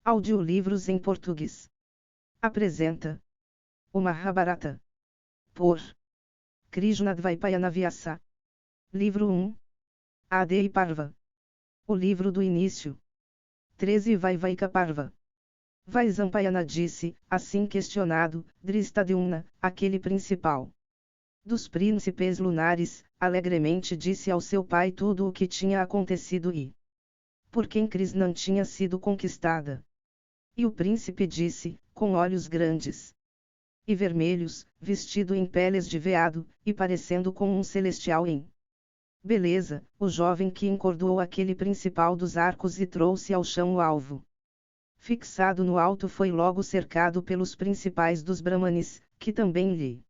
Audiolivros em português. Apresenta o Mahabharata, por Krishna Dvaipayana Vyasa. Livro 1. Adi Parva. O livro do início. 13 Vaivaika Parva. Vaisampayana disse, assim questionado, Drishtadyumna, aquele principal dos príncipes lunares, alegremente disse ao seu pai tudo o que tinha acontecido e por quem Krishna tinha sido conquistada. E o príncipe disse, com olhos grandes e vermelhos, vestido em peles de veado, e parecendo com um celestial em beleza, o jovem que encordoou aquele principal dos arcos e trouxe ao chão o alvo fixado no alto foi logo cercado pelos principais dos Brahmanes, que também lhe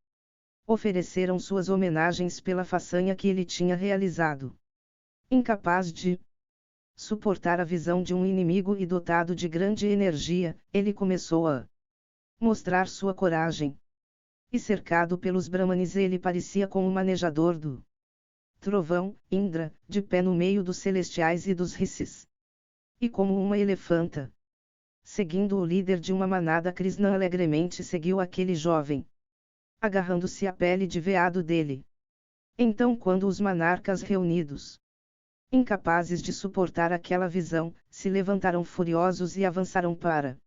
ofereceram suas homenagens pela façanha que ele tinha realizado. Incapaz de suportar a visão de um inimigo e dotado de grande energia, ele começou a mostrar sua coragem. E cercado pelos Brahmanes ele parecia com o manejador do trovão, Indra, de pé no meio dos celestiais e dos rishis. E como uma elefanta seguindo o líder de uma manada, Krishna alegremente seguiu aquele jovem, agarrando-se à pele de veado dele. Então, quando os monarcas reunidos, incapazes de suportar aquela visão, se levantaram furiosos e avançaram para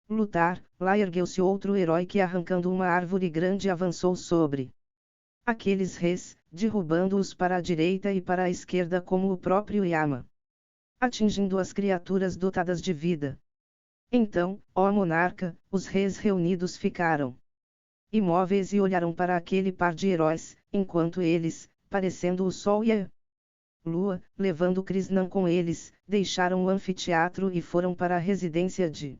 lutar, lá ergueu-se outro herói que, arrancando uma árvore grande, avançou sobre aqueles reis, derrubando-os para a direita e para a esquerda como o próprio Yama, atingindo as criaturas dotadas de vida. Então, ó monarca, os reis reunidos ficaram imóveis e olharam para aquele par de heróis, enquanto eles, parecendo o sol e a lua, levando Krishna com eles, deixaram o anfiteatro e foram para a residência de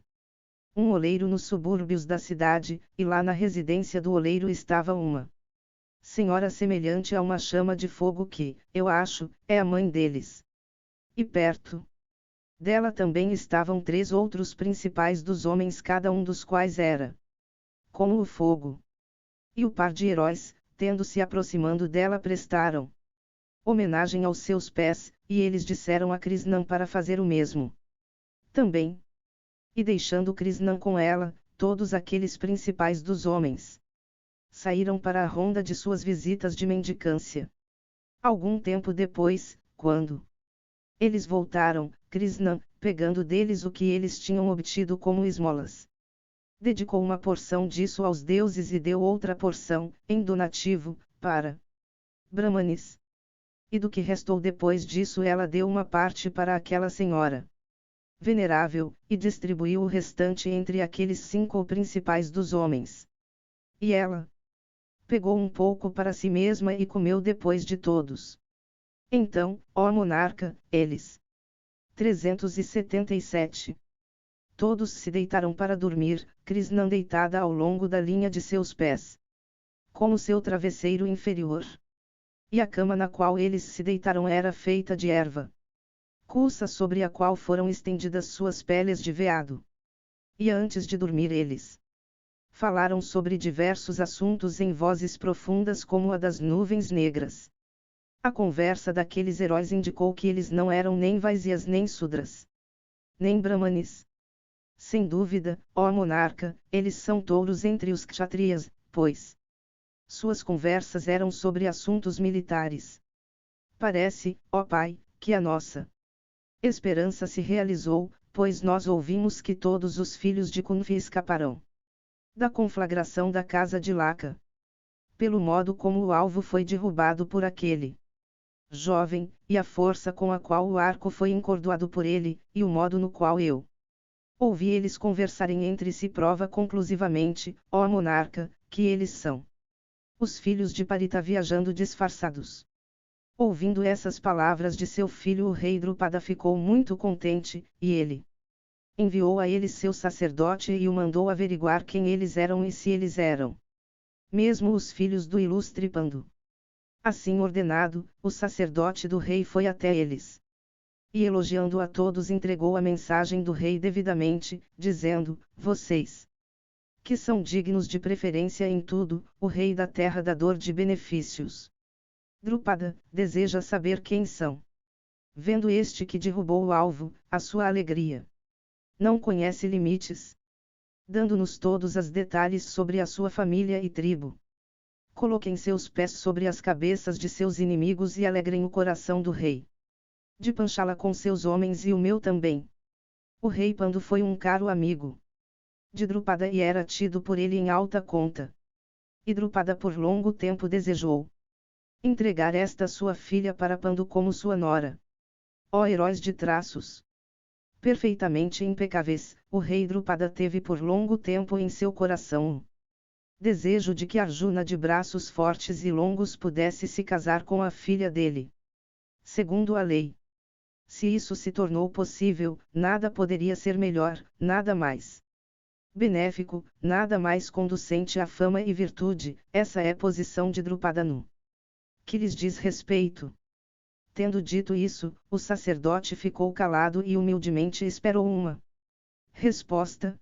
um oleiro nos subúrbios da cidade, e lá na residência do oleiro estava uma senhora semelhante a uma chama de fogo que, eu acho, é a mãe deles. E perto dela também estavam 3 outros principais dos homens, cada um dos quais era como o fogo. E o par de heróis, tendo se aproximando dela, prestaram homenagem aos seus pés, e eles disseram a Krishna para fazer o mesmo também. E deixando Krishna com ela, todos aqueles principais dos homens saíram para a ronda de suas visitas de mendicância. Algum tempo depois, quando eles voltaram, Krishna, pegando deles o que eles tinham obtido como esmolas, dedicou uma porção disso aos deuses e deu outra porção, em donativo, para Brahmanes. E do que restou depois disso ela deu uma parte para aquela senhora venerável, e distribuiu o restante entre aqueles 5 principais dos homens. E ela pegou um pouco para si mesma e comeu depois de todos. Então, ó monarca, eles 377. Todos se deitaram para dormir, Krishna deitada ao longo da linha de seus pés, como seu travesseiro inferior. E a cama na qual eles se deitaram era feita de erva cussa, sobre a qual foram estendidas suas peles de veado. E antes de dormir eles falaram sobre diversos assuntos em vozes profundas como a das nuvens negras. A conversa daqueles heróis indicou que eles não eram nem Vaisyas nem Sudras, nem Brahmanes. Sem dúvida, ó monarca, eles são touros entre os kshatriyas, pois suas conversas eram sobre assuntos militares. Parece, ó pai, que a nossa esperança se realizou, pois nós ouvimos que todos os filhos de Kunti escaparão da conflagração da casa de Laka. Pelo modo como o alvo foi derrubado por aquele jovem, e a força com a qual o arco foi encordoado por ele, e o modo no qual eu ouvi eles conversarem entre si, prova conclusivamente, ó monarca, que eles são os filhos de Parita viajando disfarçados. Ouvindo essas palavras de seu filho, o rei Drupada ficou muito contente, e ele enviou a eles seu sacerdote e o mandou averiguar quem eles eram e se eles eram mesmo os filhos do ilustre Pandu. Assim ordenado, o sacerdote do rei foi até eles, e elogiando a todos entregou a mensagem do rei devidamente, dizendo: vocês, que são dignos de preferência em tudo, o rei da terra dador de benefícios, Drupada, deseja saber quem são. Vendo este que derrubou o alvo, a sua alegria Não conhece limites. Dando-nos todos os detalhes sobre a sua família e tribo. Coloquem seus pés sobre as cabeças de seus inimigos e alegrem o coração do rei. De Panchala com seus homens e o meu também. O rei Pando foi um caro amigo de Drupada e era tido por ele em alta conta. E Drupada por longo tempo desejou entregar esta sua filha para Pando como sua nora. Ó heróis de traços perfeitamente impecáveis, o rei Drupada teve por longo tempo em seu coração um desejo de que Arjuna de braços fortes e longos pudesse se casar com a filha dele. Segundo a lei. Se isso se tornou possível, nada poderia ser melhor, nada mais benéfico, nada mais conducente à fama e virtude. Essa é a posição de Drupada no que lhes diz respeito. Tendo dito isso, o sacerdote ficou calado e humildemente esperou uma resposta.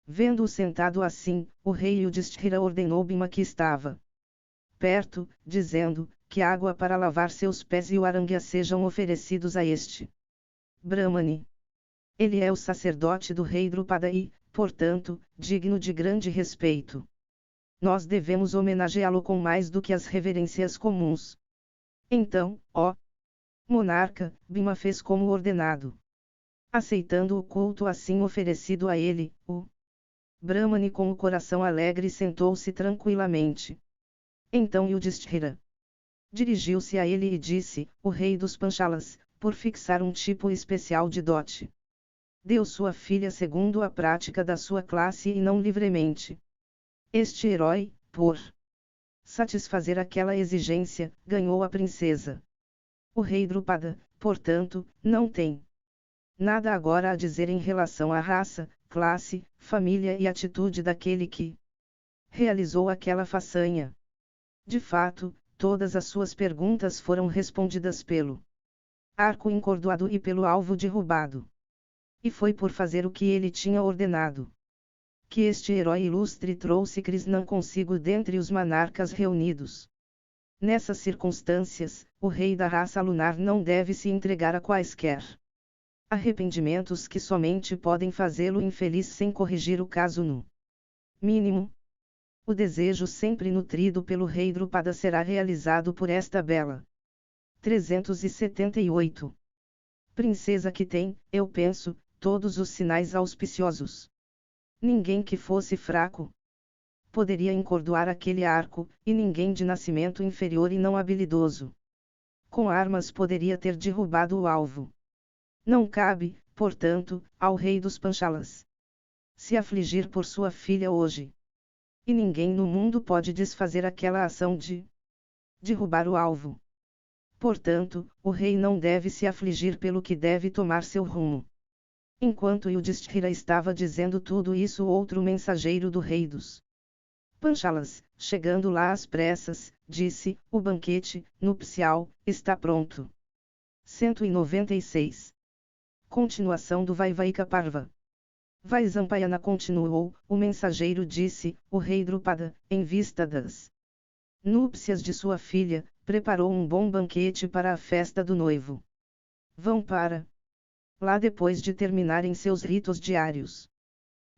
Vendo-o sentado assim, o rei Yudhishthira ordenou Bhima que estava perto, dizendo, que água para lavar seus pés e o aranguia sejam oferecidos a este Brahmani. Ele é o sacerdote do rei Drupada e, portanto, digno de grande respeito. Nós devemos homenageá-lo com mais do que as reverências comuns. Então, ó monarca, Bhima fez como ordenado. Aceitando o culto assim oferecido a ele, o Brahmani com o coração alegre sentou-se tranquilamente. Então Yudhishthira dirigiu-se a ele e disse, o rei dos Panchalas, por fixar um tipo especial de dote. Deu sua filha segundo a prática da sua classe e não livremente. Este herói, por satisfazer aquela exigência, ganhou a princesa. O rei Drupada, portanto, não tem nada agora a dizer em relação à raça, classe, família e atitude daquele que realizou aquela façanha. De fato, todas as suas perguntas foram respondidas pelo arco encordoado e pelo alvo derrubado. E foi por fazer o que ele tinha ordenado que este herói ilustre trouxe Krishna consigo dentre os monarcas reunidos. Nessas circunstâncias, o rei da raça lunar não deve se entregar a quaisquer arrependimentos que somente podem fazê-lo infeliz sem corrigir o caso no mínimo. O desejo sempre nutrido pelo rei Drupada será realizado por esta bela. 378. Princesa que tem, eu penso, todos os sinais auspiciosos. Ninguém que fosse fraco poderia encordoar aquele arco, e ninguém de nascimento inferior e não habilidoso com armas poderia ter derrubado o alvo. Não cabe, portanto, ao rei dos Panchalas se afligir por sua filha hoje. E ninguém no mundo pode desfazer aquela ação de derrubar o alvo. Portanto, o rei não deve se afligir pelo que deve tomar seu rumo. Enquanto Yudhishthira estava dizendo tudo isso, outro mensageiro do rei dos Panchalas, chegando lá às pressas, disse, o banquete nupcial está pronto. 196. Continuação do Vaivaika Parva. Vaisampayana continuou, o mensageiro disse, o rei Drupada, em vista das núpcias de sua filha, preparou um bom banquete para a festa do noivo. Vão para lá depois de terminarem seus ritos diários.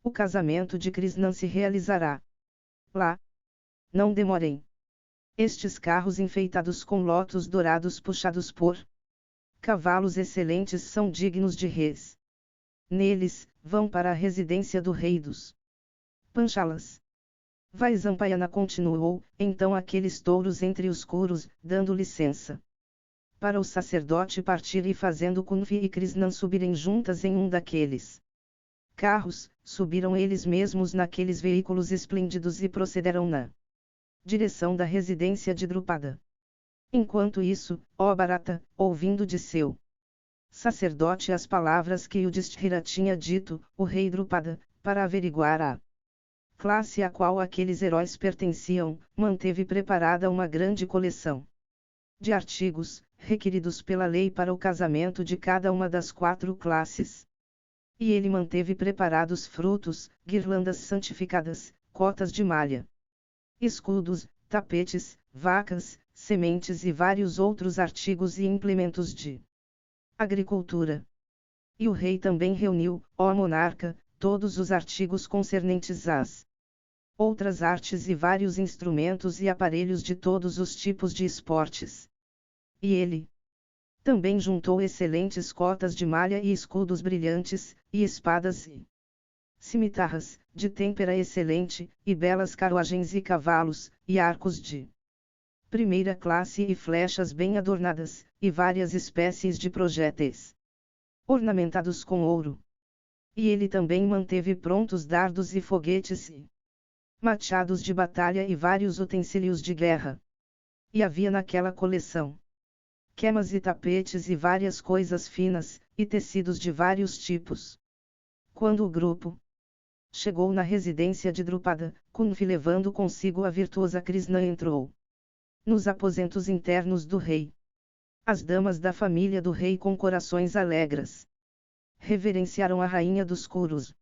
O casamento de Krishna se realizará lá. Não demorem. Estes carros enfeitados com lotos dourados puxados por cavalos excelentes são dignos de reis. Neles, vão para a residência do rei dos Panchalas. Vaisampayana continuou, então aqueles touros entre os couros, dando licença para o sacerdote partir e fazendo Kunfi e Krishna subirem juntas em um daqueles carros, subiram eles mesmos naqueles veículos esplêndidos e procederam na direção da residência de Drupada. Enquanto isso, ó Bharata, ouvindo de seu sacerdote as palavras que Yudhishthira tinha dito, o rei Drupada, para averiguar a classe a qual aqueles heróis pertenciam, manteve preparada uma grande coleção de artigos, requeridos pela lei para o casamento de cada uma das 4 classes. E ele manteve preparados frutos, guirlandas santificadas, cotas de malha, escudos, tapetes, vacas, sementes e vários outros artigos e implementos de agricultura. E o rei também reuniu, ó monarca, todos os artigos concernentes às outras artes e vários instrumentos e aparelhos de todos os tipos de esportes. E ele também juntou excelentes cotas de malha e escudos brilhantes, e espadas e cimitarras, de têmpera excelente, e belas carruagens e cavalos, e arcos de primeira classe e flechas bem adornadas, e várias espécies de projéteis ornamentados com ouro. E ele também manteve prontos dardos e foguetes e machados de batalha e vários utensílios de guerra. E havia naquela coleção quemas e tapetes e várias coisas finas, e tecidos de vários tipos. Quando o grupo chegou na residência de Drupada, Kunfi levando consigo a virtuosa Krishna entrou nos aposentos internos do rei. As damas da família do rei com corações alegres reverenciaram a rainha dos Kurus.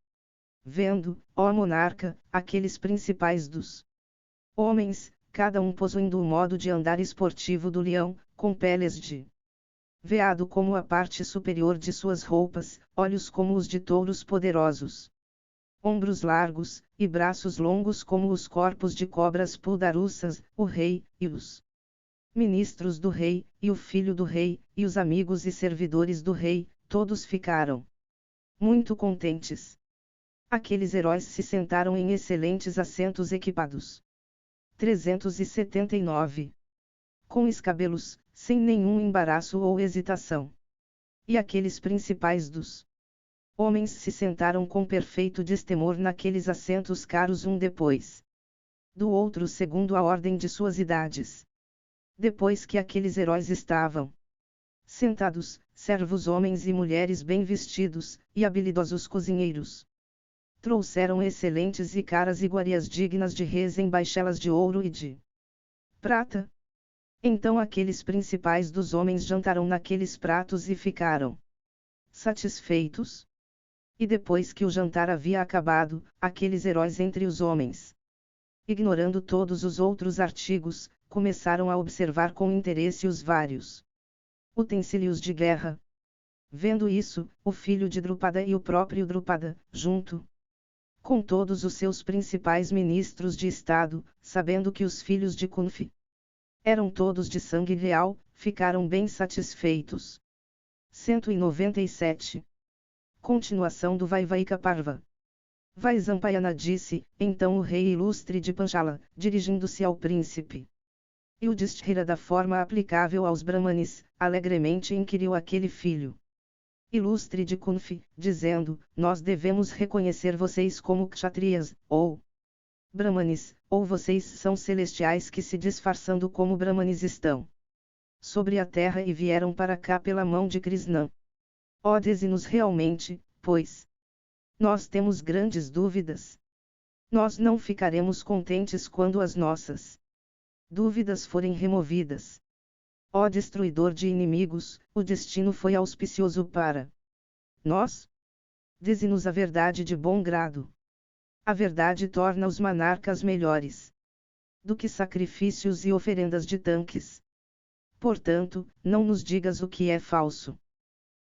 Vendo, ó monarca, aqueles principais dos homens, cada um possuindo o modo de andar esportivo do leão, com peles de veado como a parte superior de suas roupas, olhos como os de touros poderosos, ombros largos, e braços longos como os corpos de cobras pudaruças, o rei, e os ministros do rei, e o filho do rei, e os amigos e servidores do rei, todos ficaram muito contentes. Aqueles heróis se sentaram em excelentes assentos equipados. 379. Com escabelos, sem nenhum embaraço ou hesitação. E aqueles principais dos homens se sentaram com perfeito destemor naqueles assentos caros um depois do outro segundo a ordem de suas idades. Depois que aqueles heróis estavam sentados, servos homens e mulheres bem vestidos, e habilidosos cozinheiros trouxeram excelentes e caras iguarias dignas de reis em baixelas de ouro e de prata. Então aqueles principais dos homens jantaram naqueles pratos e ficaram satisfeitos. E depois que o jantar havia acabado, aqueles heróis entre os homens, ignorando todos os outros artigos, começaram a observar com interesse os vários utensílios de guerra. Vendo isso, o filho de Drupada e o próprio Drupada, junto com todos os seus principais ministros de estado, sabendo que os filhos de Kunfi eram todos de sangue real, ficaram bem satisfeitos. 197. Continuação do Vaivaika Parva. Vaisampayana disse, então o rei ilustre de Panchala, dirigindo-se ao príncipe Yudhishthira da forma aplicável aos brahmanes, alegremente inquiriu aquele filho ilustre de Kunfi, dizendo, nós devemos reconhecer vocês como kshatriyas, ou brahmanes, ou vocês são celestiais que se disfarçando como brahmanes estão sobre a terra e vieram para cá pela mão de Krishna. Ó, dize-nos realmente, pois nós temos grandes dúvidas. Nós não ficaremos contentes quando as nossas dúvidas forem removidas. Ó destruidor de inimigos, o destino foi auspicioso para nós? Dize-nos a verdade de bom grado. A verdade torna os monarcas melhores do que sacrifícios e oferendas de tanques. Portanto, não nos digas o que é falso.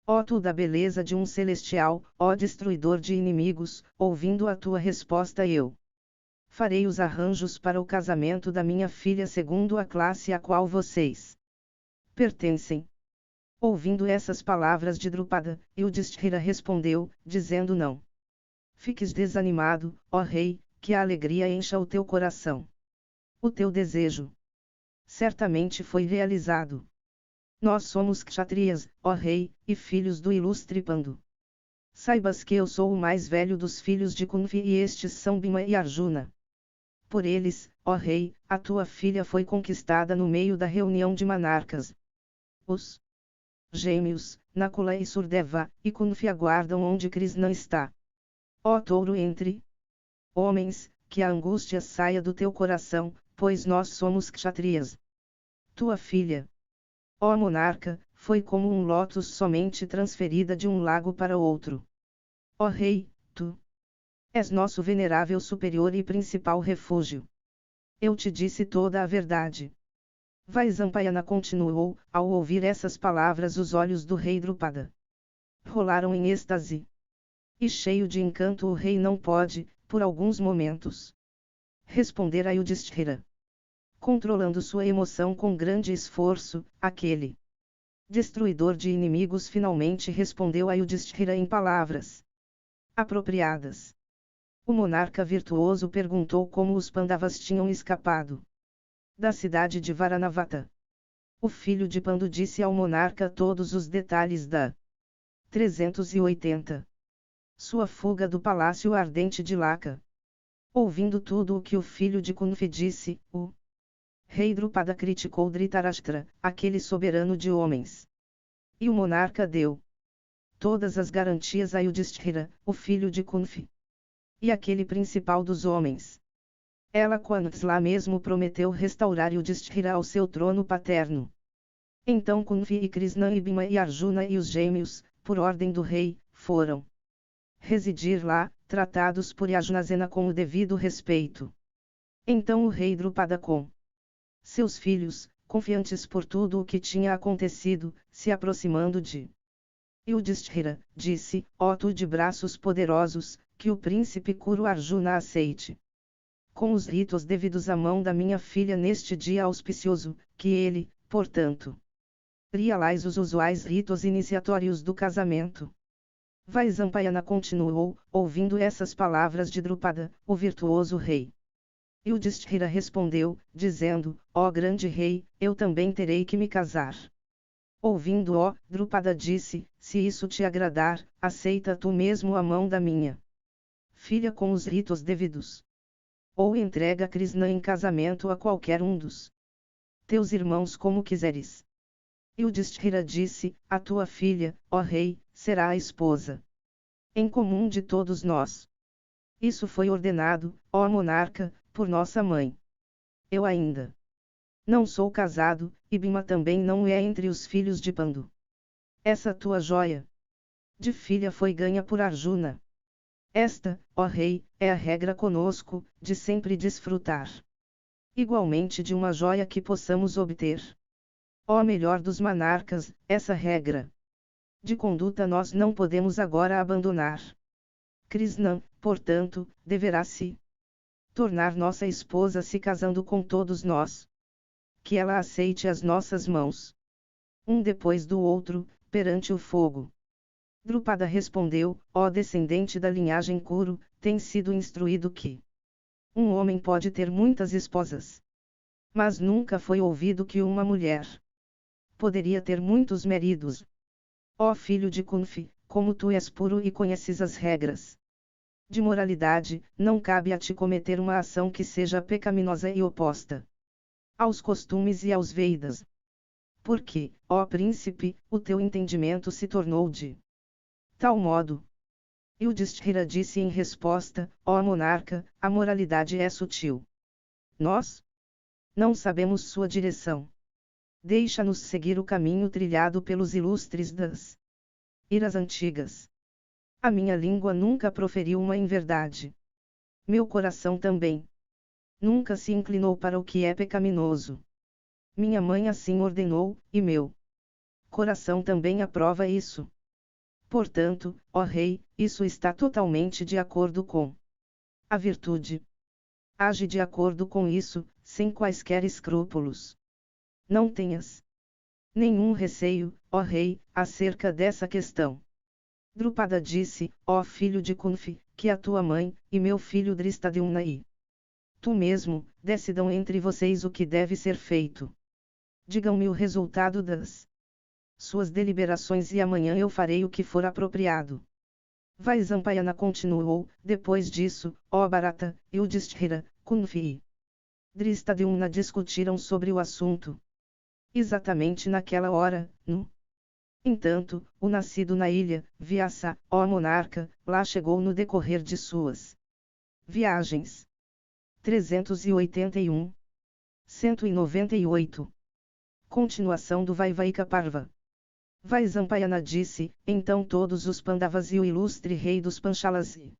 Ó tu da beleza de um celestial, ó destruidor de inimigos, ouvindo a tua resposta eu farei os arranjos para o casamento da minha filha segundo a classe a qual vocês pertencem. Ouvindo essas palavras de Drupada, Yudhishthira respondeu, dizendo não fiques desanimado, ó rei, que a alegria encha o teu coração. O teu desejo certamente foi realizado. Nós somos kshatriyas, ó rei, e filhos do ilustre Pandu. Saibas que eu sou o mais velho dos filhos de Kunfi e estes são Bhima e Arjuna. Por eles, ó rei, a tua filha foi conquistada no meio da reunião de monarcas. Os gêmeos, Nakula e Surdeva, e Kunfi aguardam onde Krishna está. Ó touro entre homens, que a angústia saia do teu coração, pois nós somos kshatriyas. Tua filha, ó monarca, foi como um lótus somente transferida de um lago para outro. Ó rei, tu és nosso venerável superior e principal refúgio. Eu te disse toda a verdade. Vaisampayana continuou, ao ouvir essas palavras os olhos do rei Drupada Rolaram em êxtase. E cheio de encanto o rei não pode, por alguns momentos, responder a Yudhishthira. Controlando sua emoção com grande esforço, aquele destruidor de inimigos finalmente respondeu a Yudhishthira em palavras apropriadas. O monarca virtuoso perguntou como os Pandavas tinham escapado da cidade de Varanavata. O filho de Pandu disse ao monarca todos os detalhes da 380. Sua fuga do palácio ardente de Laka. Ouvindo tudo o que o filho de Kunfi disse, o rei Drupada criticou Dhritarashtra, aquele soberano de homens. E o monarca deu todas as garantias a Yudhishthira, o filho de Kunfi. E aquele principal dos homens. Ela Quantzla mesmo prometeu restaurar Yudhishthira ao seu trono paterno. Então Kunfi e Krishna e Bhima e Arjuna e os gêmeos, por ordem do rei, foram residir lá, tratados por Yajnasena com o devido respeito. Então o rei Drupada com seus filhos, confiantes por tudo o que tinha acontecido, se aproximando de Yudhishthira, disse, ó tu de braços poderosos, que o príncipe Kuru Arjuna aceite com os ritos devidos à mão da minha filha neste dia auspicioso, que ele, portanto, realize os usuais ritos iniciatórios do casamento. Vaisampayana continuou, ouvindo essas palavras de Drupada, o virtuoso rei. Yudhishthira respondeu, dizendo, ó grande rei, eu também terei que me casar. Ouvindo-o, Drupada disse, se isso te agradar, aceita tu mesmo a mão da minha filha com os ritos devidos. Ou entrega Krishna em casamento a qualquer um dos teus irmãos como quiseres. Yudhishthira disse, a tua filha, ó rei, será a esposa em comum de todos nós. Isso foi ordenado, ó monarca, por nossa mãe. Eu ainda não sou casado, e Bhima também não é entre os filhos de Pandu. Essa tua joia de filha foi ganha por Arjuna. Esta, ó rei, é a regra conosco, de sempre desfrutar igualmente de uma joia que possamos obter. Ó melhor dos monarcas, essa regra de conduta nós não podemos agora abandonar. Krishna, portanto, deverá se tornar nossa esposa se casando com todos nós. Que ela aceite as nossas mãos, um depois do outro, perante o fogo. Drupada respondeu, ó descendente da linhagem Kuru, tem sido instruído que um homem pode ter muitas esposas. Mas nunca foi ouvido que uma mulher poderia ter muitos maridos. Ó filho de Kunfi, como tu és puro e conheces as regras de moralidade, não cabe a ti cometer uma ação que seja pecaminosa e oposta aos costumes e aos Vedas. Porque, ó príncipe, o teu entendimento se tornou de tal modo. Yudhishthira disse em resposta, ó monarca, a moralidade é sutil. Nós não sabemos sua direção. Deixa-nos seguir o caminho trilhado pelos ilustres das eras antigas. A minha língua nunca proferiu uma inverdade. Meu coração também nunca se inclinou para o que é pecaminoso. Minha mãe assim ordenou, e meu coração também aprova isso. Portanto, ó rei, isso está totalmente de acordo com a virtude. Age de acordo com isso, sem quaisquer escrúpulos. Não tenhas nenhum receio, ó rei, acerca dessa questão. Drupada disse, ó filho de Kunfi, que a tua mãe, e meu filho Dhristadyumna e tu mesmo, decidam entre vocês o que deve ser feito. Digam-me o resultado das suas deliberações e amanhã eu farei o que for apropriado. Vaisampayana continuou, depois disso, ó Bharata, Yudhishthira, Kunfi e Dhristadyumna discutiram sobre o assunto. Exatamente naquela hora, no entanto, o nascido na ilha, Vyasa, ó monarca, lá chegou no decorrer de suas viagens. 381. 198. Continuação do Vaivaika Parva. Vaisampayana disse, então todos os Pandavas e o ilustre rei dos Panchalas e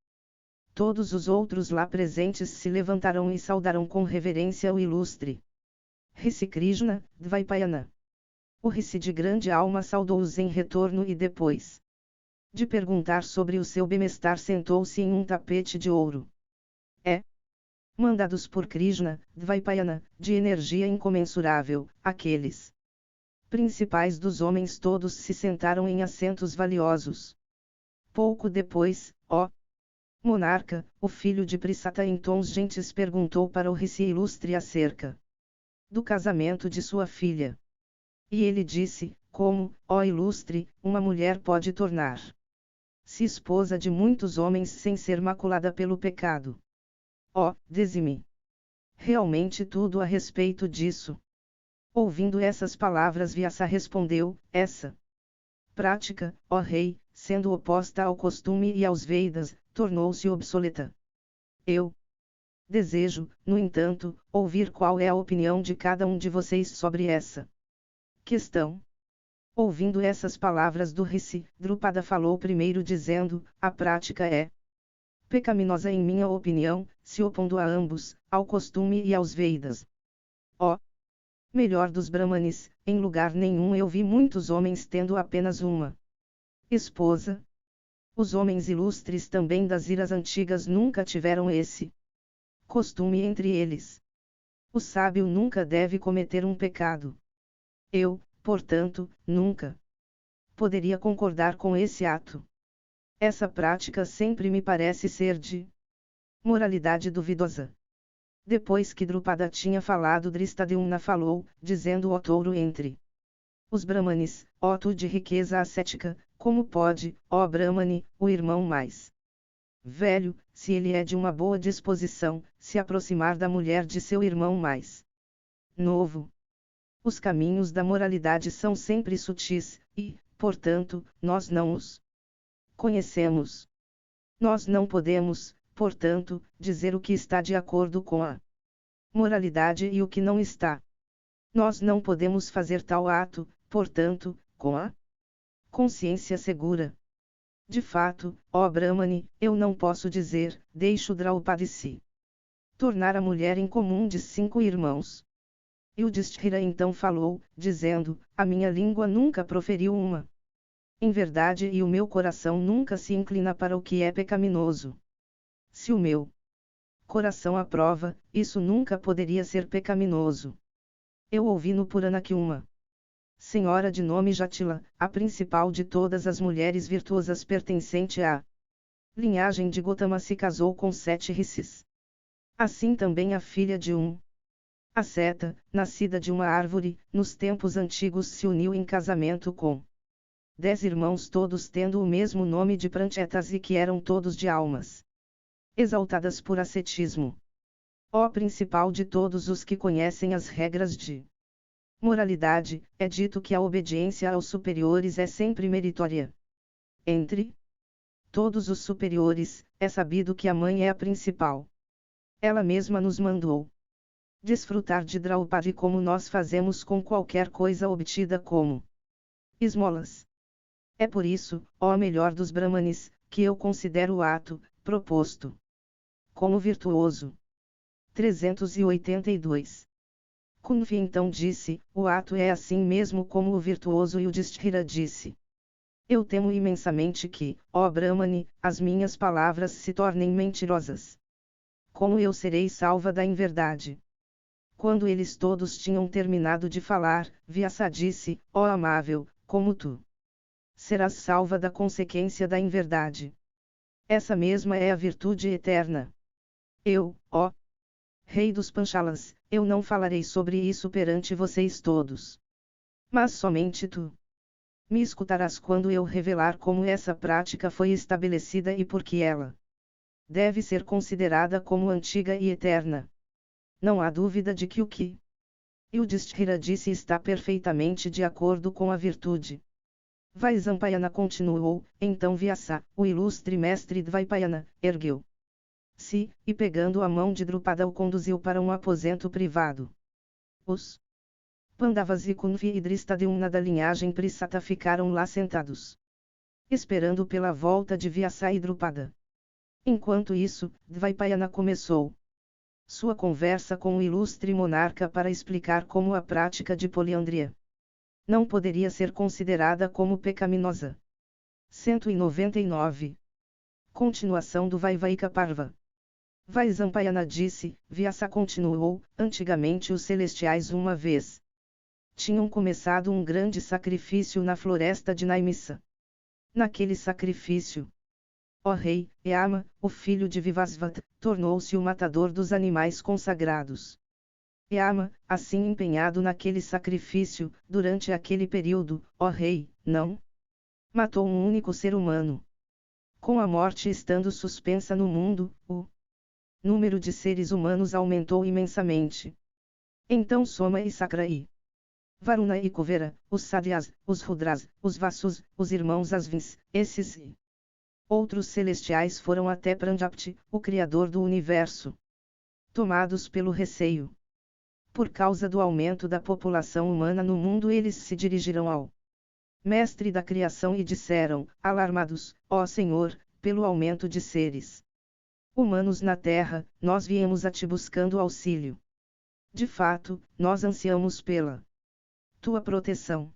todos os outros lá presentes se levantaram e saudaram com reverência o ilustre Rishi Krishna, Dvaipayana. O Rishi de grande alma saudou-os em retorno e depois de perguntar sobre o seu bem-estar, sentou-se em um tapete de ouro. Mandados por Krishna, Dvaipayana, de energia incomensurável, aqueles principais dos homens todos se sentaram em assentos valiosos. Pouco depois, ó monarca, o filho de Prissata em tons gentis perguntou para o Rishi ilustre acerca do casamento de sua filha. E ele disse, como, ó ilustre, uma mulher pode tornar-se esposa de muitos homens sem ser maculada pelo pecado? Ó, dize-me realmente tudo a respeito disso. Ouvindo essas palavras, Vyasa respondeu: essa prática, ó rei, sendo oposta ao costume e aos Vedas, tornou-se obsoleta. Eu desejo, no entanto, ouvir qual é a opinião de cada um de vocês sobre essa questão. Ouvindo essas palavras do Rishi, Drupada falou primeiro dizendo: a prática é pecaminosa em minha opinião, se opondo a ambos, ao costume e aos Vedas. Ó melhor dos Brahmanes, em lugar nenhum eu vi muitos homens tendo apenas uma esposa. Os homens ilustres também das eras antigas nunca tiveram esse costume entre eles. O sábio nunca deve cometer um pecado. Eu, portanto, nunca poderia concordar com esse ato. Essa prática sempre me parece ser de moralidade duvidosa. Depois que Drupada tinha falado, Drishtadyumna falou, dizendo: ó touro entre os Brahmanes, ó tu de riqueza ascética, como pode, ó Brahmane, o irmão mais velho, se ele é de uma boa disposição, se aproximar da mulher de seu irmão mais novo? Os caminhos da moralidade são sempre sutis, e, portanto, nós não os conhecemos. Nós não podemos, portanto, dizer o que está de acordo com a moralidade e o que não está. Nós não podemos fazer tal ato, portanto, com a consciência segura. De fato, ó Brahmane, eu não posso dizer, deixo Draupadi se tornar a mulher em comum de 5 irmãos. Yudhishthira então falou, dizendo: a minha língua nunca proferiu uma em verdade e o meu coração nunca se inclina para o que é pecaminoso. Se o meu coração aprova, isso nunca poderia ser pecaminoso. Eu ouvi no Purana que uma senhora de nome Jatila, a principal de todas as mulheres virtuosas pertencente à linhagem de Gotama, se casou com 7 rishis. Assim também a filha de um asceta, nascida de uma árvore, nos tempos antigos se uniu em casamento com 10 irmãos, todos tendo o mesmo nome de Pranchetas e que eram todos de almas exaltadas por ascetismo. Ó principal de todos os que conhecem as regras de moralidade, é dito que a obediência aos superiores é sempre meritória. Entre todos os superiores, é sabido que a mãe é a principal. Ela mesma nos mandou desfrutar de Draupadi como nós fazemos com qualquer coisa obtida como esmolas. É por isso, ó melhor dos Brahmanes, que eu considero o ato proposto como virtuoso. 382. Kunvi então disse: o ato é assim mesmo como o virtuoso. E o Yudhishthira disse: eu temo imensamente que, ó Brahmane, as minhas palavras se tornem mentirosas. Como eu serei salva da inverdade? Quando eles todos tinham terminado de falar, Vyasa disse: ó amável, como tu serás salva da consequência da inverdade? Essa mesma é a virtude eterna. Eu, ó Rei dos Panchalas, eu não falarei sobre isso perante vocês todos. Mas somente tu me escutarás quando eu revelar como essa prática foi estabelecida e por que ela deve ser considerada como antiga e eterna. Não há dúvida de que o que Yudhishthira disse está perfeitamente de acordo com a virtude. Vaisampayana continuou, então Vyasa, o ilustre mestre Dvaipayana, ergueu-se, e pegando a mão de Drupada o conduziu para um aposento privado. Os Pandavas e Kunvi e Drishtadyumna da linhagem Prissata ficaram lá sentados, esperando pela volta de Vyasa e Drupada. Enquanto isso, Dvaipayana começou sua conversa com o ilustre monarca para explicar como a prática de poliandria não poderia ser considerada como pecaminosa. 199. Continuação do Vaivaika Parva. Vaisampayana disse, Vyasa continuou, antigamente os celestiais uma vez tinham começado um grande sacrifício na floresta de Naimissa. Naquele sacrifício, ó rei, Yama, o filho de Vivasvata, tornou-se o matador dos animais consagrados. Yama, assim empenhado naquele sacrifício, durante aquele período, ó rei, não matou um único ser humano. Com a morte estando suspensa no mundo, o número de seres humanos aumentou imensamente. Então Soma e Sakra e Varuna e Kuvera, os Sadyas, os Rudras, os Vasus, os irmãos Asvins, esses e outros celestiais foram até Pranjapti, o Criador do Universo. Tomados pelo receio por causa do aumento da população humana no mundo, eles se dirigiram ao Mestre da Criação e disseram, alarmados, ó Senhor, pelo aumento de seres humanos na Terra, nós viemos a ti buscando auxílio. De fato, nós ansiamos pela tua proteção.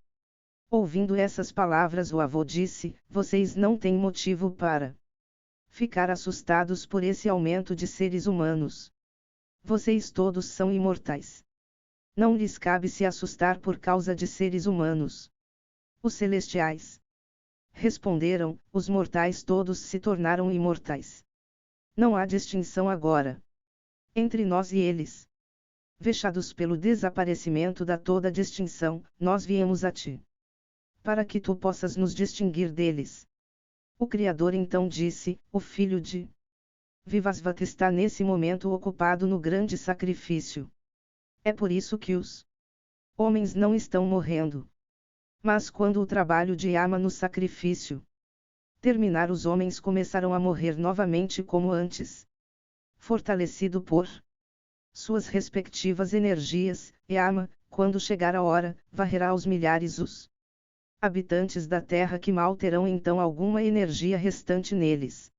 Ouvindo essas palavras, o avô disse, vocês não têm motivo para ficar assustados por esse aumento de seres humanos. Vocês todos são imortais. Não lhes cabe se assustar por causa de seres humanos. Os celestiais responderam, os mortais todos se tornaram imortais. Não há distinção agora entre nós e eles. Vexados pelo desaparecimento da toda distinção, nós viemos a ti, para que tu possas nos distinguir deles. O Criador então disse, o filho de Vivasvata está nesse momento ocupado no grande sacrifício. É por isso que os homens não estão morrendo. Mas quando o trabalho de Yama no sacrifício terminar, os homens começarão a morrer novamente como antes. Fortalecido por suas respectivas energias, Yama, quando chegar a hora, varrerá aos milhares os habitantes da Terra que mal terão então alguma energia restante neles.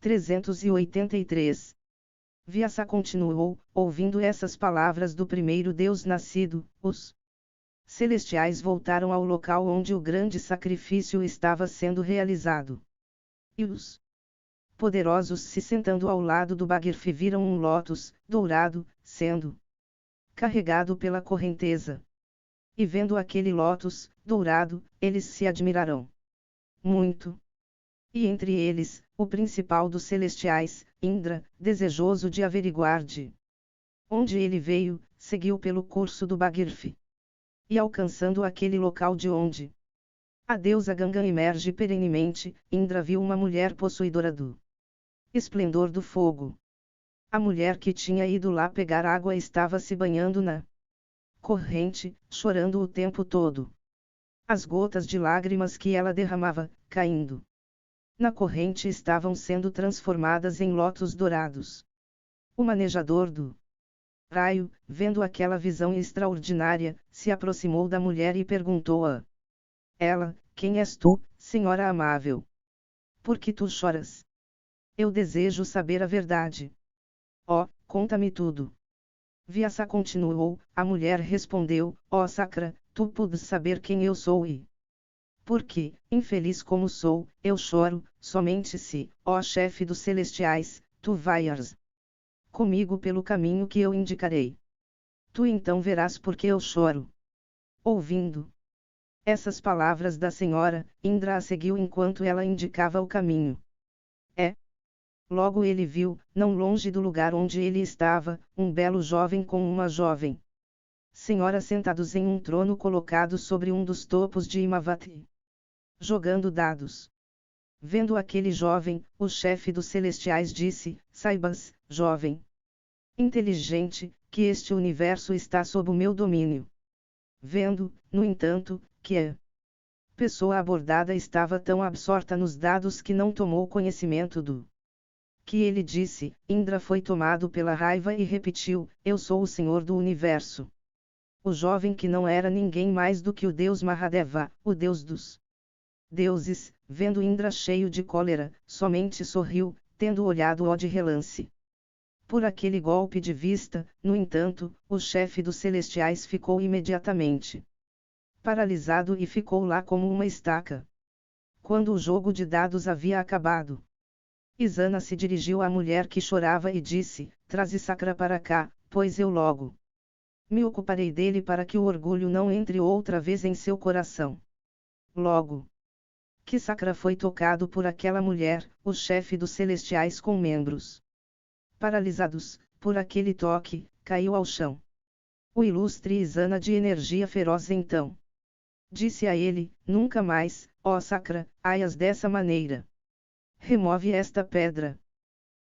383. Vyasa continuou, ouvindo essas palavras do primeiro Deus nascido, os celestiais voltaram ao local onde o grande sacrifício estava sendo realizado. E os poderosos, se sentando ao lado do Bhagirthi, viram um lótus dourado sendo carregado pela correnteza. E vendo aquele lótus dourado, eles se admirarão muito. E entre eles, o principal dos celestiais, Indra, desejoso de averiguar de onde ele veio, seguiu pelo curso do Bhagirthi. E alcançando aquele local de onde a deusa Ganga emerge perenemente, Indra viu uma mulher possuidora do esplendor do fogo. A mulher que tinha ido lá pegar água estava se banhando na corrente, chorando o tempo todo. As gotas de lágrimas que ela derramava, caindo na corrente, estavam sendo transformadas em lótus dourados. O manejador do raio, vendo aquela visão extraordinária, se aproximou da mulher e perguntou a ela, quem és tu, senhora amável? Por que tu choras? Eu desejo saber a verdade. Oh, conta-me tudo. Vyasa continuou, a mulher respondeu, ó Sakra, tu podes saber quem eu sou e porque, infeliz como sou, eu choro, somente se, ó chefe dos celestiais, tu vais comigo pelo caminho que eu indicarei. Tu então verás por que eu choro. Ouvindo essas palavras da senhora, Indra a seguiu enquanto ela indicava o caminho. Logo ele viu, não longe do lugar onde ele estava, um belo jovem com uma jovem senhora sentados em um trono colocado sobre um dos topos de Himavati, jogando dados. Vendo aquele jovem, o chefe dos celestiais disse, saibas, jovem inteligente, que este universo está sob o meu domínio. Vendo, no entanto, que a pessoa abordada estava tão absorta nos dados que não tomou conhecimento do que ele disse, Indra foi tomado pela raiva e repetiu, eu sou o Senhor do Universo. O jovem, que não era ninguém mais do que o deus Mahadeva, o deus dos deuses, vendo Indra cheio de cólera, somente sorriu, tendo olhado-o de relance. Por aquele golpe de vista, no entanto, o chefe dos celestiais ficou imediatamente paralisado e ficou lá como uma estaca. quando o jogo de dados havia acabado. Izana se dirigiu à mulher que chorava e disse: traze Sakra para cá, pois eu logo me ocuparei dele para que o orgulho não entre outra vez em seu coração. Logo que Sakra foi tocado por aquela mulher, o chefe dos celestiais com membros paralisados, por aquele toque, caiu ao chão. O ilustre Izana de energia feroz então disse a ele: nunca mais, ó Sakra, haias dessa maneira. Remove esta pedra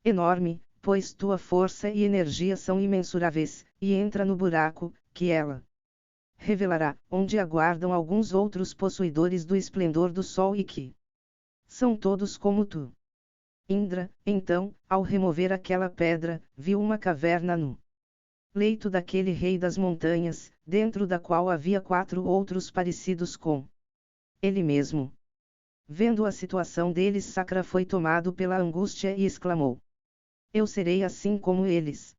enorme, pois tua força e energia são imensuráveis, e entra no buraco, que ela revelará, onde aguardam alguns outros possuidores do esplendor do sol e que são todos como tu. Indra, então, ao remover aquela pedra, viu uma caverna no leito daquele rei das montanhas, dentro da qual havia 4 outros parecidos com ele mesmo. Vendo a situação deles, Sakra foi tomado pela angústia e exclamou: eu serei assim como eles.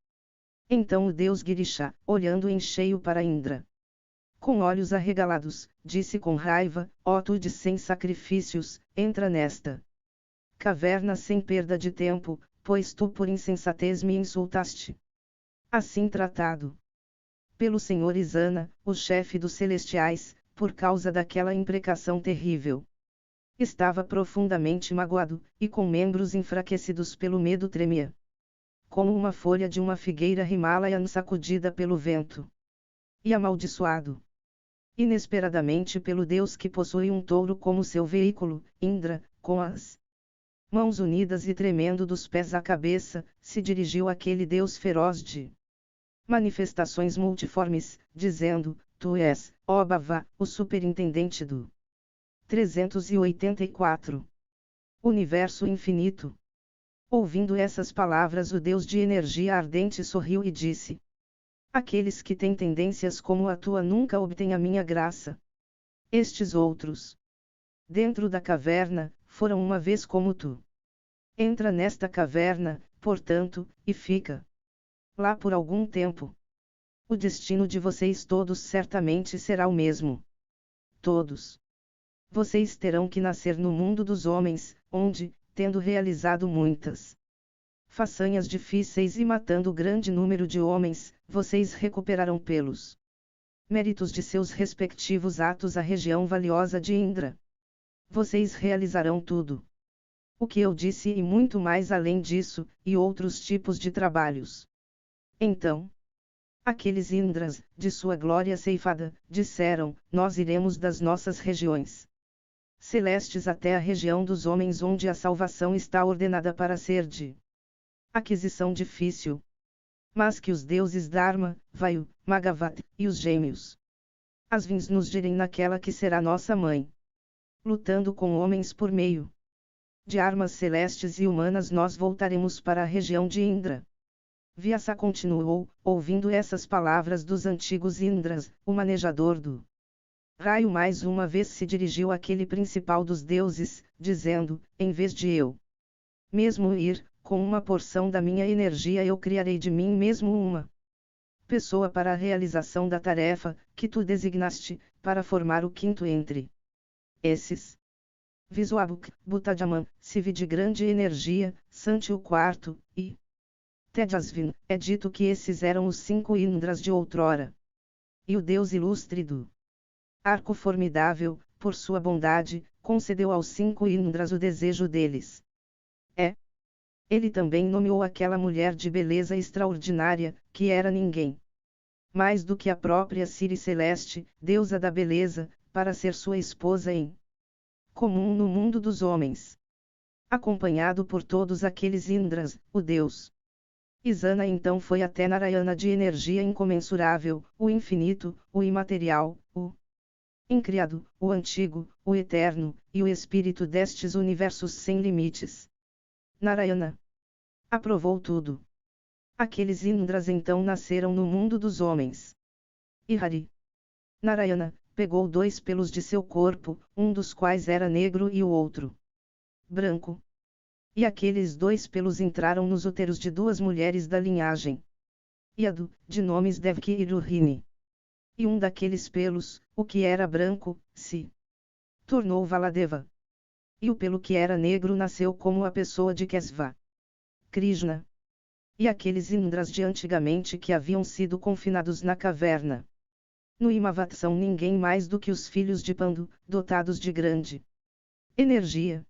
Então o deus Girisha, olhando em cheio para Indra, com olhos arregalados, disse com raiva: ó tu de 100 sacrifícios, entra nesta caverna sem perda de tempo, pois tu por insensatez me insultaste. Assim tratado pelo senhor Izana, o chefe dos celestiais, por causa daquela imprecação terrível, estava profundamente magoado, e com membros enfraquecidos pelo medo tremia, como uma folha de uma figueira Himalayan sacudida pelo vento. E amaldiçoado inesperadamente pelo deus que possui um touro como seu veículo, Indra, com as mãos unidas e tremendo dos pés à cabeça, se dirigiu àquele deus feroz de manifestações multiformes, dizendo: tu és, ó Bava, o superintendente do 384 universo infinito. Ouvindo essas palavras, o deus de energia ardente sorriu e disse: aqueles que têm tendências como a tua nunca obtêm a minha graça. Estes outros, dentro da caverna, foram uma vez como tu. Entra nesta caverna, portanto, e fica lá por algum tempo. O destino de vocês todos certamente será o mesmo. Todos vocês terão que nascer no mundo dos homens, onde, tendo realizado muitas façanhas difíceis e matando grande número de homens, vocês recuperarão pelos méritos de seus respectivos atos a região valiosa de Indra. Vocês realizarão tudo o que eu disse e muito mais além disso, e outros tipos de trabalhos. Então, aqueles Indras, de sua glória ceifada, disseram: nós iremos das nossas regiões celestes até a região dos homens, onde a salvação está ordenada para ser de aquisição difícil. Mas que os deuses Dharma, Vayu, Magavat, e os gêmeos Asvins nos direm naquela que será nossa mãe. Lutando com homens por meio de armas celestes e humanas, nós voltaremos para a região de Indra. Vyasa continuou, ouvindo essas palavras dos antigos Indras, o manejador do raio mais uma vez se dirigiu àquele principal dos deuses, dizendo: em vez de eu mesmo ir, com uma porção da minha energia eu criarei de mim mesmo uma pessoa para a realização da tarefa, que tu designaste, para formar o quinto entre esses. Visuabhuk, Butadjaman, Sivi de grande energia, Santi o quarto, e Tejasvin, é dito que esses eram os 5 Indras de outrora. E o Deus ilustre do arco formidável, por sua bondade, concedeu aos 5 Indras o desejo deles. Ele também nomeou aquela mulher de beleza extraordinária, que era ninguém mais do que a própria Ciri Celeste, deusa da beleza, para ser sua esposa em comum no mundo dos homens. Acompanhado por todos aqueles Indras, o deus Izana então foi até Narayana de energia incomensurável, o infinito, o imaterial, o incriado, o antigo, o eterno, e o espírito destes universos sem limites. Narayana aprovou tudo. Aqueles Indras então nasceram no mundo dos homens. E Hari Narayana pegou 2 pelos de seu corpo, um dos quais era negro e o outro branco. E aqueles 2 pelos entraram nos úteros de 2 mulheres da linhagem Yadu, de nomes Devaki e Rohini. E um daqueles pelos, o que era branco, se tornou Valadeva. E o pelo que era negro nasceu como a pessoa de Kesva. Krishna. E aqueles Indras de antigamente que haviam sido confinados na caverna. No Himavat são ninguém mais do que os filhos de Pandu, dotados de grande energia.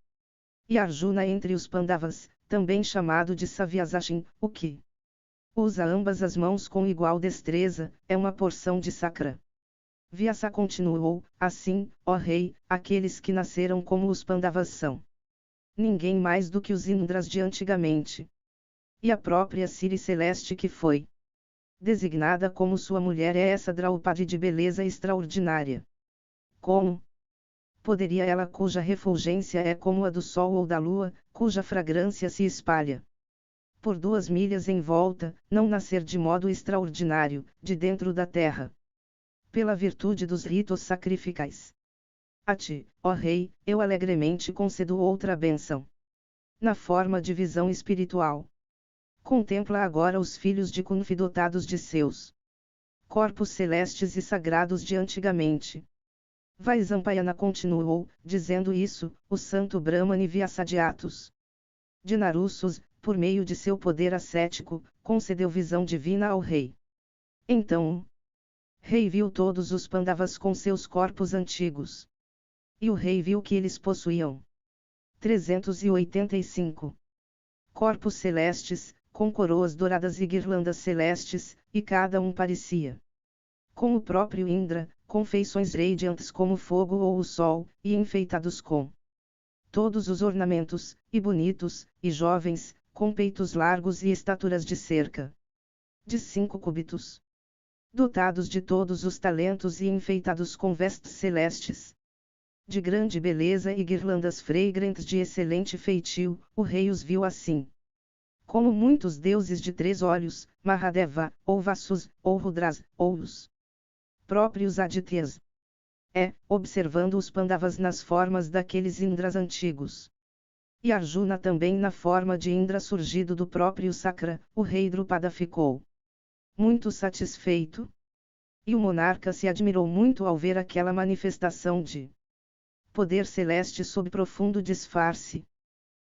E Arjuna entre os Pandavas, também chamado de Savyasachin, o que usa ambas as mãos com igual destreza, é uma porção de Sakra. Vyasa continuou, assim, ó rei, aqueles que nasceram como os Pandavas são ninguém mais do que os Indras de antigamente. E a própria Siri Celeste que foi designada como sua mulher é essa Draupadi de beleza extraordinária. Como poderia ela cuja refulgência é como a do sol ou da lua, cuja fragrância se espalha por 2 milhas em volta, não nascer de modo extraordinário, de dentro da terra? Pela virtude dos ritos sacrificais. A ti, ó rei, eu alegremente concedo outra bênção. Na forma de visão espiritual. Contempla agora os filhos de Kunfi dotados de seus corpos celestes e sagrados de antigamente. Vaisampayana continuou, dizendo isso, o santo Brahmani Vyasadhyatus de Narussus, por meio de seu poder ascético, concedeu visão divina ao rei. Então o rei viu todos os Pandavas com seus corpos antigos. E o rei viu que eles possuíam 385 corpos celestes, com coroas douradas e guirlandas celestes, e cada um parecia com o próprio Indra, com feições radiantes como o fogo ou o sol, e enfeitados com todos os ornamentos, e bonitos, e jovens, com peitos largos e estaturas de cerca de 5 cúbitos. Dotados de todos os talentos e enfeitados com vestes celestes de grande beleza e guirlandas fragrantes de excelente feitio, o rei os viu assim. Como muitos deuses de 3 olhos, Mahadeva, ou Vasus, ou Rudras, ou os próprios Adityas. Observando os Pandavas nas formas daqueles Indras antigos. E Arjuna também na forma de Indra surgido do próprio Sakra, o rei Drupada ficou muito satisfeito. E o monarca se admirou muito ao ver aquela manifestação de poder celeste sob profundo disfarce.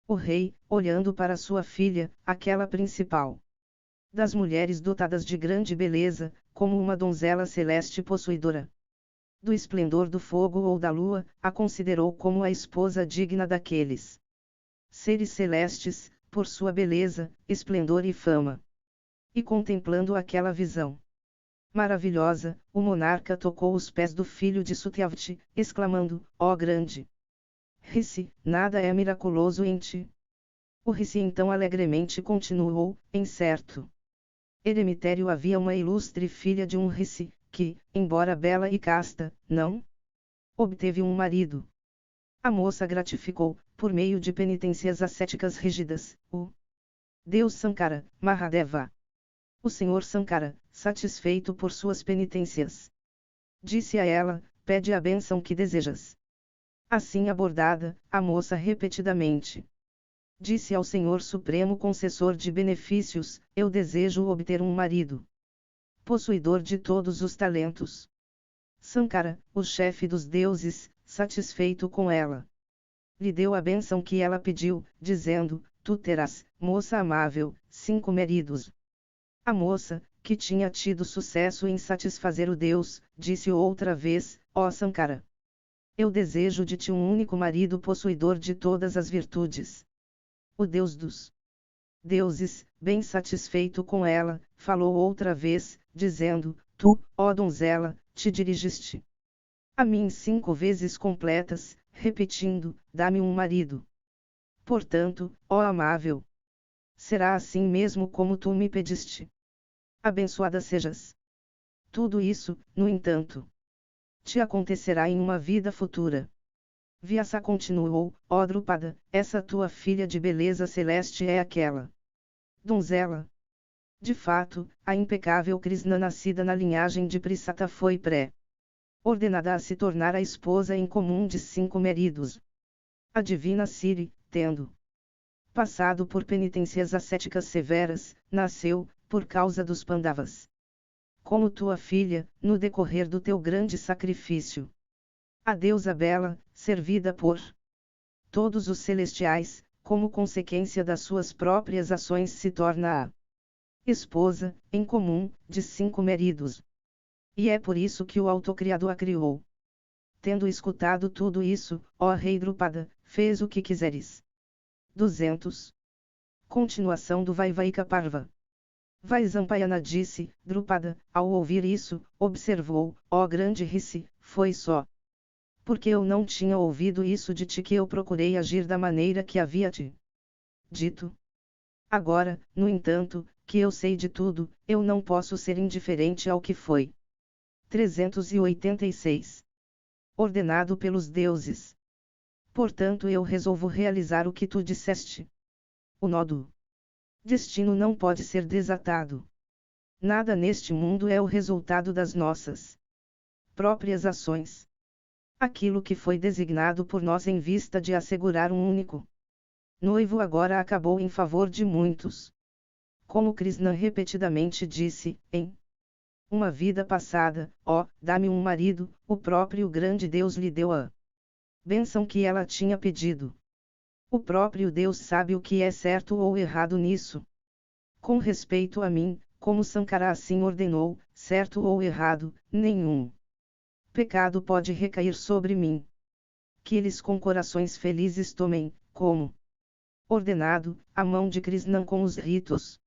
O rei, olhando para sua filha, aquela principal das mulheres dotadas de grande beleza, como uma donzela celeste possuidora do esplendor do fogo ou da lua, a considerou como a esposa digna daqueles seres celestes, por sua beleza, esplendor e fama. E contemplando aquela visão maravilhosa, o monarca tocou os pés do filho de Satyavati, exclamando: ó grande Rishi, nada é miraculoso em ti. O Rishi então alegremente continuou: em certo eremitério havia uma ilustre filha de um Rishi, que, embora bela e casta, não obteve um marido. A moça gratificou, por meio de penitências ascéticas rígidas, o deus Sankara, Mahadeva. O senhor Sankara, satisfeito por suas penitências, disse a ela: pede a bênção que desejas. Assim abordada, a moça repetidamente disse ao Senhor Supremo concessor de benefícios: eu desejo obter um marido possuidor de todos os talentos. Sankara, o chefe dos deuses, satisfeito com ela, lhe deu a bênção que ela pediu, dizendo: tu terás, moça amável, 5 maridos. A moça, que tinha tido sucesso em satisfazer o Deus, disse outra vez: ó Sankara, eu desejo de ti um único marido possuidor de todas as virtudes. O Deus dos deuses, bem satisfeito com ela, falou outra vez, dizendo: tu, ó donzela, te dirigiste a mim 5 vezes completas, repetindo: dá-me um marido. Portanto, ó amável, será assim mesmo como tu me pediste. Abençoada sejas. Tudo isso, no entanto, te acontecerá em uma vida futura. Vyasa continuou: ó Drupada, essa tua filha de beleza celeste é aquela donzela. De fato, a impecável Krishna nascida na linhagem de Prisata foi ordenada a se tornar a esposa em comum de 5 maridos. A divina Siri, tendo passado por penitências ascéticas severas, nasceu, por causa dos Pandavas, como tua filha, no decorrer do teu grande sacrifício. A deusa bela, servida por todos os celestiais, como consequência das suas próprias ações se torna a esposa, em comum, de 5 maridos. E é por isso que o autocriado a criou. Tendo escutado tudo isso, ó rei Drupada, fez o que quiseres. 200. Continuação do Vaivaika Parva. Vaisampayana disse, Drupada, ao ouvir isso, observou, ó grande Rishi, foi só porque eu não tinha ouvido isso de ti que eu procurei agir da maneira que havia te dito. Agora, no entanto, que eu sei de tudo, eu não posso ser indiferente ao que foi. 386. Ordenado pelos deuses. Portanto eu resolvo realizar o que tu disseste. O nó do destino não pode ser desatado. Nada neste mundo é o resultado das nossas próprias ações. Aquilo que foi designado por nós em vista de assegurar um único noivo agora acabou em favor de muitos. Como Krishna repetidamente disse, em uma vida passada, ó, dá-me um marido, o próprio grande Deus lhe deu a bênção que ela tinha pedido. O próprio Deus sabe o que é certo ou errado nisso. Com respeito a mim, como Sankara assim ordenou, certo ou errado, nenhum pecado pode recair sobre mim. Que eles com corações felizes tomem, como ordenado, a mão de Krishna com os ritos.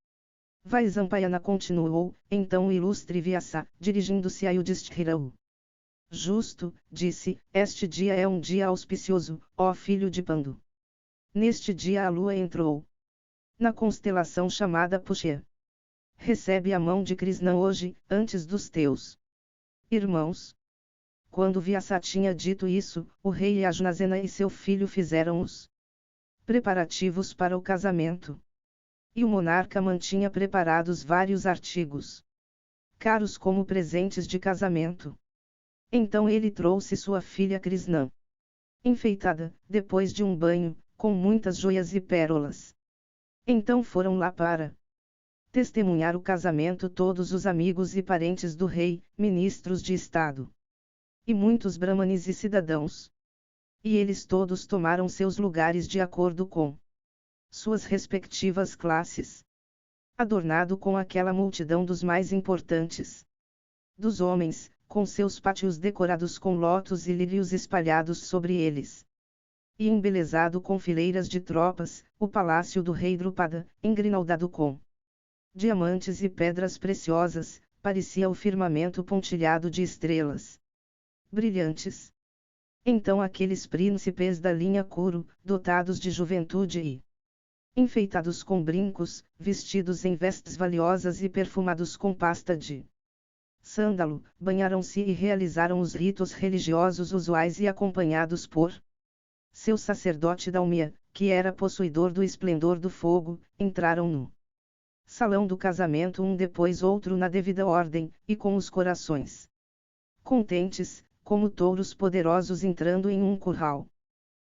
Vaisampayana continuou, então o ilustre Vyasa, dirigindo-se a Yudhishthira o justo, disse, este dia é um dia auspicioso, ó filho de Pandu. Neste dia a lua entrou na constelação chamada Pushya. Recebe a mão de Krishna hoje, antes dos teus irmãos. Quando Vyasa tinha dito isso, o rei Yajnasena e seu filho fizeram os preparativos para o casamento. E o monarca mantinha preparados vários artigos caros como presentes de casamento. Então ele trouxe sua filha Krishna, enfeitada, depois de um banho, com muitas joias e pérolas. Então foram lá para testemunhar o casamento todos os amigos e parentes do rei, ministros de estado, e muitos brahmanes e cidadãos. E eles todos tomaram seus lugares de acordo com suas respectivas classes, adornado com aquela multidão dos mais importantes dos homens, com seus pátios decorados com lótus e lírios espalhados sobre eles, e embelezado com fileiras de tropas, o palácio do rei Drupada, engrinaldado com diamantes e pedras preciosas, parecia o firmamento pontilhado de estrelas brilhantes. Então aqueles príncipes da linha Kuru, dotados de juventude e enfeitados com brincos, vestidos em vestes valiosas e perfumados com pasta de sândalo, banharam-se e realizaram os ritos religiosos usuais e acompanhados por seu sacerdote Dalmia, que era possuidor do esplendor do fogo, entraram no salão do casamento um depois outro na devida ordem, e com os corações contentes, como touros poderosos entrando em um curral.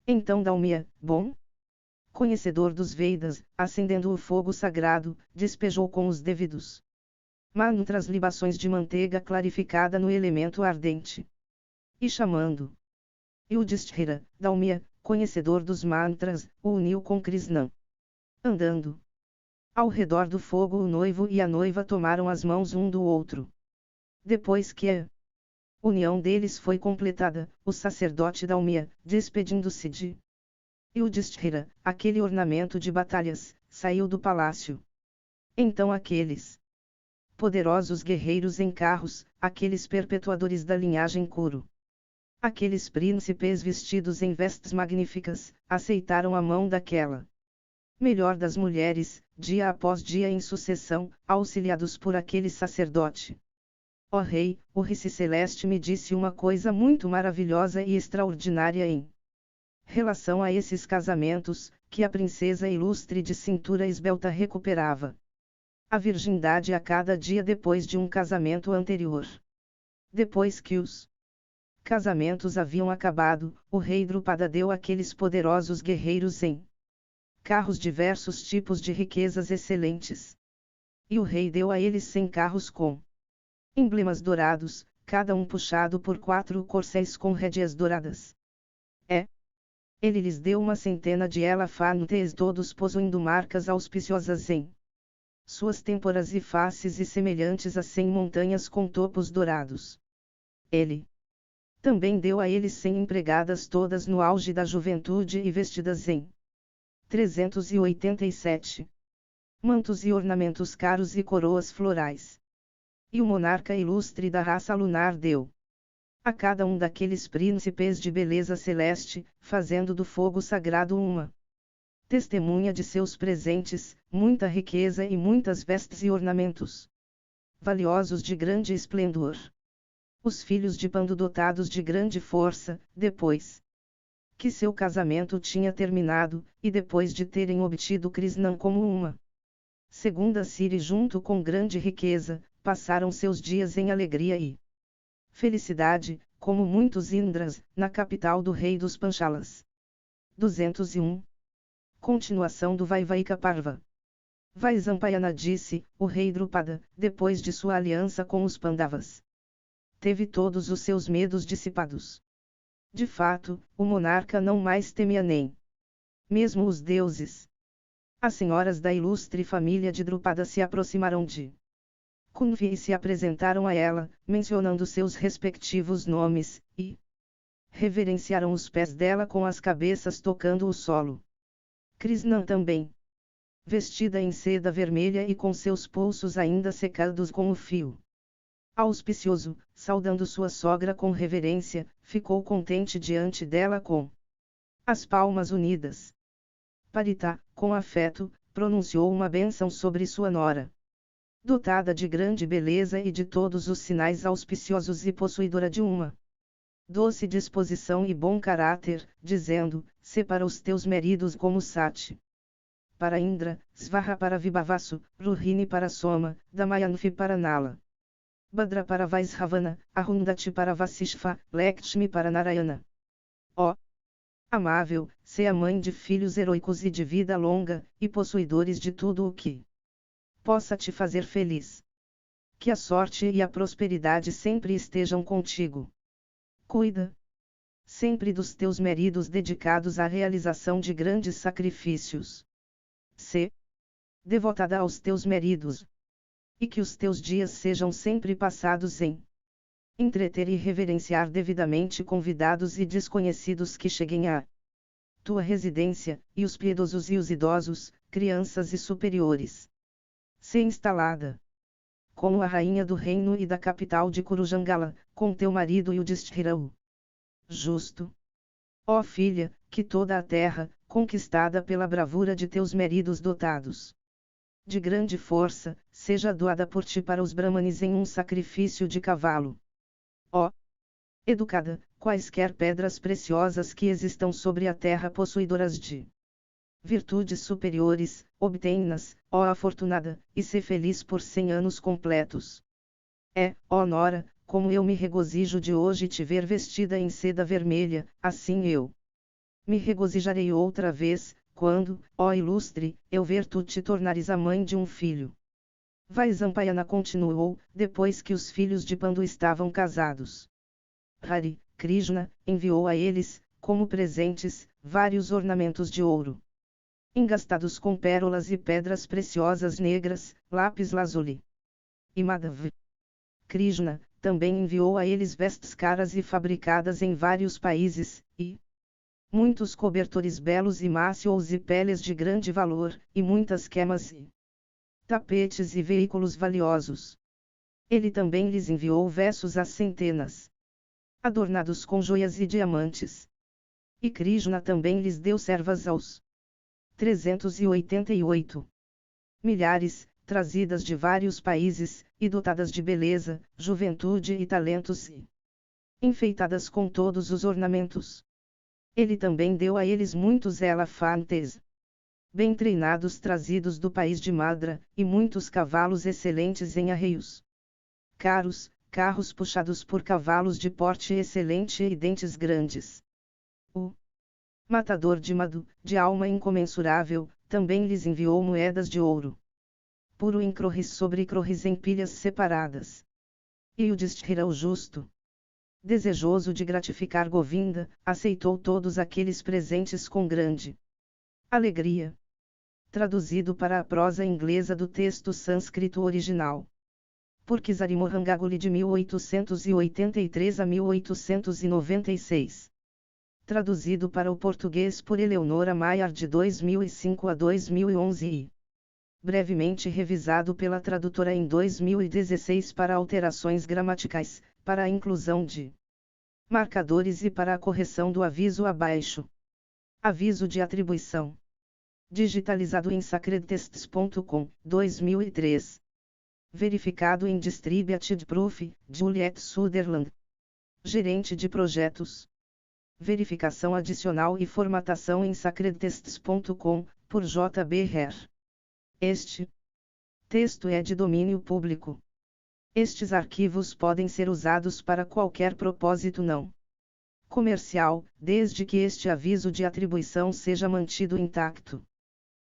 Então Dalmia, bom conhecedor dos Vedas, acendendo o fogo sagrado, despejou com os devidos mantras libações de manteiga clarificada no elemento ardente. E chamando Yudhishthira, Dalmia, conhecedor dos mantras, o uniu com Krishna. Andando ao redor do fogo, o noivo e a noiva tomaram as mãos um do outro. Depois que a união deles foi completada, o sacerdote Dalmia, despedindo-se de Yudhishthira, aquele ornamento de batalhas, saiu do palácio. Então aqueles poderosos guerreiros em carros, aqueles perpetuadores da linhagem Kuru, aqueles príncipes vestidos em vestes magníficas, aceitaram a mão daquela melhor das mulheres, dia após dia em sucessão, auxiliados por aquele sacerdote. Ó rei, o Rishi Celeste me disse uma coisa muito maravilhosa e extraordinária em relação a esses casamentos, que a princesa ilustre de cintura esbelta recuperava a virgindade a cada dia depois de um casamento anterior. Depois que os casamentos haviam acabado, o rei Drupada deu àqueles poderosos guerreiros em carros diversos tipos de riquezas excelentes. E o rei deu a eles 100 carros com emblemas dourados, cada um puxado por 4 corcéis com rédeas douradas. Ele lhes deu 100 de elefantes, todos possuindo marcas auspiciosas em suas têmporas e faces e semelhantes a 100 montanhas com topos dourados. Ele também deu a eles 100 empregadas, todas no auge da juventude e vestidas em 387 mantos e ornamentos caros e coroas florais. E o monarca ilustre da raça lunar deu a cada um daqueles príncipes de beleza celeste, fazendo do fogo sagrado uma testemunha de seus presentes, muita riqueza e muitas vestes e ornamentos valiosos de grande esplendor. Os filhos de Pando, dotados de grande força, depois que seu casamento tinha terminado, e depois de terem obtido Krishna como uma segunda Siri junto com grande riqueza, passaram seus dias em alegria e felicidade, como muitos Indras, na capital do rei dos Panchalas. 201. Continuação do Vaivaika Parva. Vaisampayana disse: o rei Drupada, depois de sua aliança com os Pandavas, teve todos os seus medos dissipados. De fato, o monarca não mais temia nem mesmo os deuses. As senhoras da ilustre família de Drupada se aproximaram de Kunvi e se apresentaram a ela, mencionando seus respectivos nomes, e reverenciaram os pés dela com as cabeças tocando o solo. Krishna também, vestida em seda vermelha e com seus pulsos ainda secados com o fio auspicioso, saudando sua sogra com reverência, ficou contente diante dela com as palmas unidas. Parita, com afeto, pronunciou uma bênção sobre sua nora, dotada de grande beleza e de todos os sinais auspiciosos e possuidora de uma doce disposição e bom caráter, dizendo: se para os teus maridos como Sati, para Indra, Svaha para Vibhavasu, Ruhini para Soma, Damayanti para Nala, Badra para Vaisravana, Arundhati para Vasishva, Lakshmi para Narayana. Ó amável, se a mãe de filhos heroicos e de vida longa, e possuidores de tudo o que possa te fazer feliz. Que a sorte e a prosperidade sempre estejam contigo. Cuida sempre dos teus maridos dedicados à realização de grandes sacrifícios. Se devotada aos teus maridos, e que os teus dias sejam sempre passados em entreter e reverenciar devidamente convidados e desconhecidos que cheguem à tua residência, e os piedosos e os idosos, crianças e superiores. Se instalada como a rainha do reino e da capital de Kurujangala, com teu marido Yudhishthira o justo. Ó filha, que toda a terra, conquistada pela bravura de teus maridos dotados de grande força, seja doada por ti para os Brahmanes em um sacrifício de cavalo. Ó educada, quaisquer pedras preciosas que existam sobre a terra possuidoras de virtudes superiores, obtenha-nas, ó afortunada, e sê feliz por 100 anos completos. Ó nora, como eu me regozijo de hoje te ver vestida em seda vermelha, assim eu me regozijarei outra vez, quando, ó ilustre, eu ver tu te tornares a mãe de um filho. Vaisampayana continuou, depois que os filhos de Pandu estavam casados. Hari, Krishna, enviou a eles, como presentes, vários ornamentos de ouro, engastados com pérolas e pedras preciosas negras, lápis lazuli. E Madhav, Krishna, também enviou a eles vestes caras e fabricadas em vários países, e muitos cobertores belos e macios e peles de grande valor, e muitas quemas e tapetes e veículos valiosos. Ele também lhes enviou versos às centenas, adornados com joias e diamantes. E Krishna também lhes deu servas aos 388 milhares, trazidas de vários países, e dotadas de beleza, juventude e talentos e enfeitadas com todos os ornamentos. Ele também deu a eles muitos elefantes bem treinados trazidos do país de Madra, e muitos cavalos excelentes em arreios caros, carros puxados por cavalos de porte excelente e dentes grandes. O matador de Madhu, de alma incomensurável, também lhes enviou moedas de ouro puro em crores sobre crores em pilhas separadas. E Yudhishthira o justo, Desejoso de gratificar Govinda, aceitou todos aqueles presentes com grande alegria. Traduzido para a prosa inglesa do texto sânscrito original. Por Kisari Mohangaguli de 1883 a 1896. Traduzido para o português por Eleonora Maiar de 2005 a 2011 e brevemente revisado pela tradutora em 2016 para alterações gramaticais, para a inclusão de marcadores e para a correção do aviso abaixo. Aviso de atribuição. Digitalizado em sacredtexts.com, 2003. Verificado em Distributed Proof, Juliette Sutherland. Gerente de projetos. Verificação adicional e formatação em sacredtexts.com, por J.B. Herr. Este texto é de domínio público. Estes arquivos podem ser usados para qualquer propósito não comercial, desde que este aviso de atribuição seja mantido intacto.